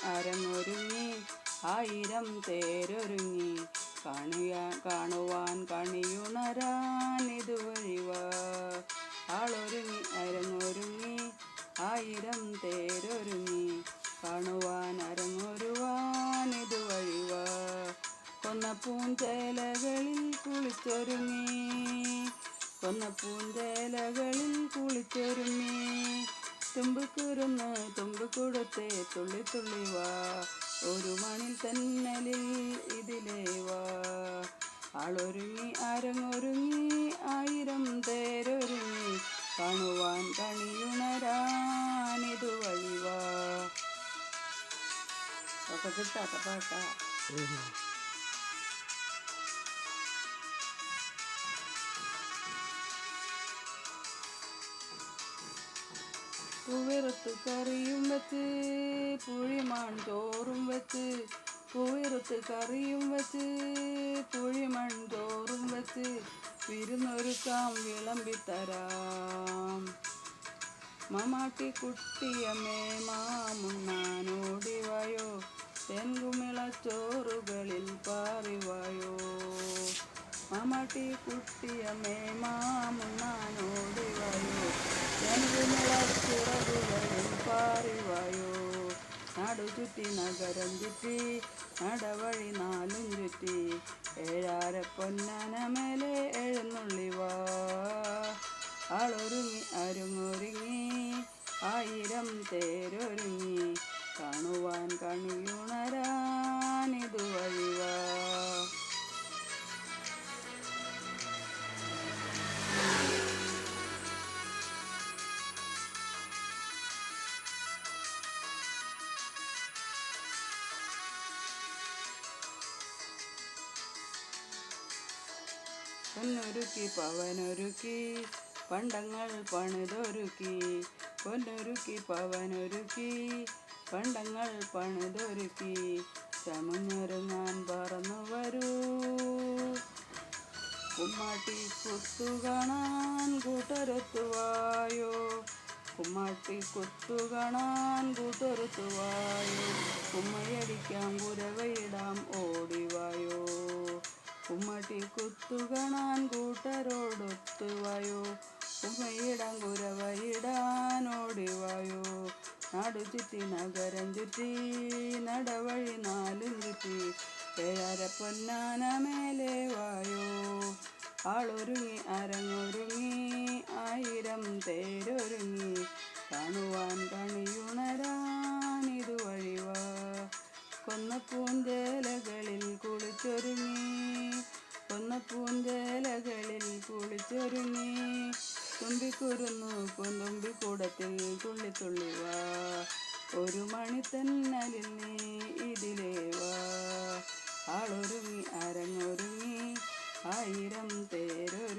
അരങ്ങൊരുങ്ങി ആയിരം തേരൊരുങ്ങി കാണുവാൻ കണിയുണരാൻ ഇതുവഴിവാ. ആളൊരുങ്ങി അരങ്ങൊരുങ്ങി ആയിരം തേരൊരുങ്ങി കാണുവാൻ അരങ്ങൊരുവാൻ ഇതുവഴിവാ. കൊന്ന പൂഞ്ചേലകളിൽ കുളിച്ചൊരുങ്ങി കൊന്ന പൂഞ്ചേലകളിൽ കുളിച്ചൊരുങ്ങി തുമ്പിക്കുരുന്ന് തുമ്പിക്കൊടുത്തേ തുള്ളി തുള്ളി വാ. ഒരു മണിൽ തന്നലിൽ ഇതിലേ വാ. ആളൊരുങ്ങി അരങ്ങൊരുങ്ങി ആയിരം തേരൊരുങ്ങി കാണുവാൻ കണിയുണരാൻ ഇതുവഴി വാ. ഒക്കെ കിട്ടാത്ത പാട്ടാ. പൂവിറുത്ത് കറിയും വെച്ച് പുഴിമൺ ചോറും വെച്ച് പൂവിറുത്ത് കറിയും വെച്ച് പുഴിമൺ ചോറും വെച്ച് വിരുന്നൊരുക്കാം വിളമ്പിത്തരാം. മമാട്ടി കുട്ടിയമ്മേ മാമുണ്ണാനോടിവായോ തെൻകുമിളച്ചോറുകളിൽ പാറിവായോ. മമാട്ടി കുട്ടിയമ്മേ മാമുണ്ണാനോടിവായോ തെൻകുമിളച്ചിറകുകളിൽ പാറിവായോ. നാടു ചുറ്റി നഗരം ചുറ്റി നടവഴി നാലും ചുറ്റി ഏഴാര പൊന്നാന മേലെ എഴുന്നള്ളിവാ. ആളൊരുങ്ങി അരങ്ങൊരുങ്ങി ആയിരം തേരൊരുങ്ങി കാണുവാൻ കണിയുണരാൻ ഇതുവഴിവാ. പൊന്നൊരുക്കി പവനൊരുക്കി പണ്ടങ്ങൾ പണിതൊരുക്കി പൊന്നൊരുക്കി പവനൊരുക്കി പണ്ടങ്ങൾ പണിതൊരുക്കി ചമഞ്ഞൊരുങ്ങാൻ പറന്നു വരൂ. കുമ്മാട്ടി കുത്തു കാണാൻ കൂട്ടൊരുത്തുവായോ കുമ്മാട്ടി കുത്തു കാണാൻ കൂട്ടൊരുത്തുവായോ. കുമ്മയടിക്കാം കുരവയിടാം ഓടിവായോ. കുമ്മാട്ടി കുത്തു കാണാൻ കൂട്ടരോടൊത്തുവായോ. കുമ്മയിടാൻ കുരവയിടാൻ ഓടിവായോ. നാടു ചുറ്റി നഗരം ചുറ്റി നടവഴി നാലും ചുറ്റി ഏഴര പൊന്നാന മേലെ വായോ. ആളൊരുങ്ങി അരങ്ങൊരുങ്ങി ആയിരം തേരൊരുങ്ങി കാണുവാൻ കണിയുണരാൻ ഇതുവഴിവാ. കൊന്ന പൂഞ്ചേലകളിൽ കുളിച്ചൊരുങ്ങി കൊന്ന പൂഞ്ചേലകളിൽ കുളിച്ചൊരുങ്ങി തുമ്പിക്കുരുന്നു തുമ്പിക്കൂടത്തിൽ തുള്ളി തുള്ളി വാ. ഒരു മണി തന്നലിൽ നീ ഇതിലേ വാ. ആളൊരുങ്ങി അരങ്ങൊരുങ്ങി ആയിരം തേരൊരുങ്ങി